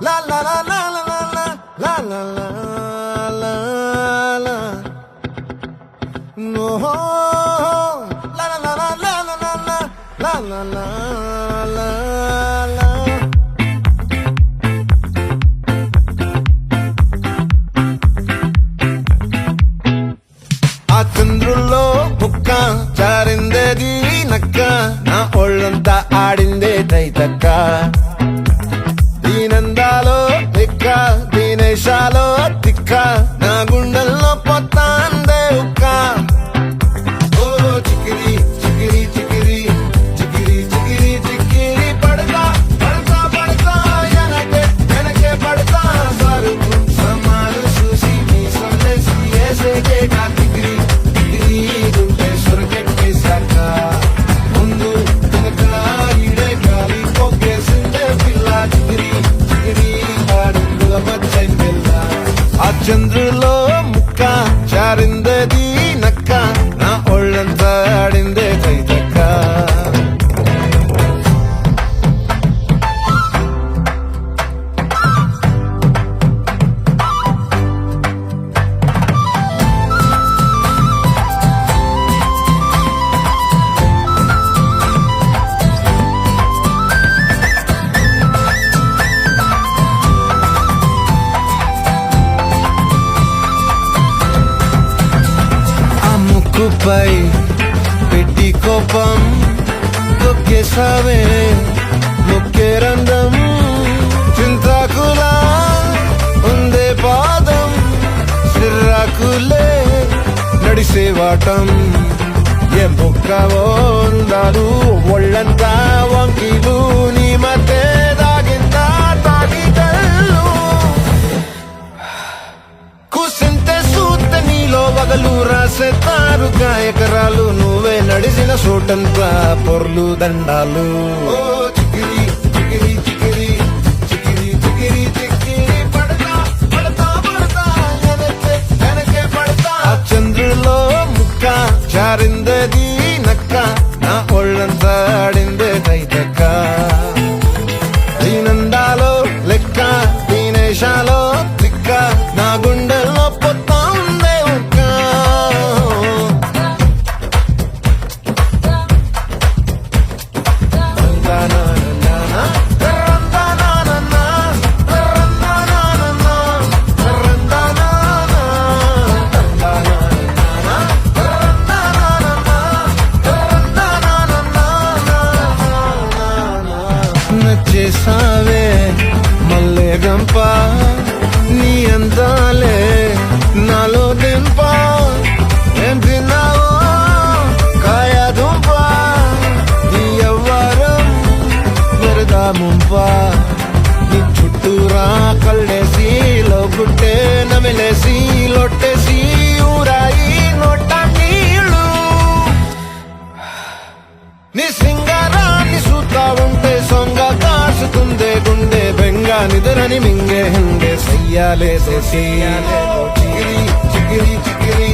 La la la la la la la la la la la. No. La la la la la la la la la la la la. ఆ చంద్రుల్లో బుక్క చారిందేది నక్క నా ఒళ్ళంతా ఆడిందే తైతక్క దీనందాలో తిక్క దీనేశాలో తిక్క నా గుండెల్లో పొత్తాందే ఉక్క ఓ చికిరి చికిరి చికిరి చికిరి చికిరి చికిరి పడతా పడతా పడతా ఎనకే ఎనకే పడతా సరుకు సమాలు చూసి మీ సొల్లేసి ఏసేకే నా చికిరి చికిరి గుండె సొరకెట్టేశాక ముందు వెనక ఈడే గాలి పొగ్గేసిందే పిల్ల చికిరి చికిరి ఆడుగుల మచ్చైన పిల్ల ఆ చంద్రులో ముక్క చారిందది నక్క నా ఒళ్ళంతా ఆడిందే తైతక్క ముక్కుపై పెట్టి కోపం తొక్కేసావే ముక్కే రంధ్రం చింతాకులా ఉందే పాదం సిర్రాకులే నడిసేవాటం ఏ ముక్కవో ఉందాలు ఒళ్ళంతా వంకీలు నీ మధ్య దాగిందా తాగిదల్లు కూసింతే సూత నీలో వగలు రాసేతారు గాయకరాలు నువ్వే నడిసిన చోటంతా పొర్లు దండాలు ఓ చికిరి చికిరి చికిరి చికిరి చికిరి చికిరి పడతా పడతా పడతా ఎనకే ఎనకే పడతా ఆ చంద్రులో ముక్క చారిందది నక్క నా ఒళ్ళంతా ఆడిందే తైతక్క దీనందాలో లెక్క దీనేశాలో తిక్క నా గుండెల్లో పొత్తా ఉందే ఉక్క నచ్చేసావే మల్లె గంప నీ అందాలే నాలో దింప ఏం తిన్నావో కాయ దుంప నీ ఎవ్వరం మెరదా ముంప నీ చుట్టూరా కళ్ళేసి లోగుట్టే నమిలేసి లొట్టేసి ఊరాయి నోట నీళ్ళు నీ సింగారాన్ని చూస్తా ఉంటే సొంగ కాసుకుందే గుండె బెంగ నిద్రని మింగే హంగే సయ్యాలే చికిరి చికిరి చికిరి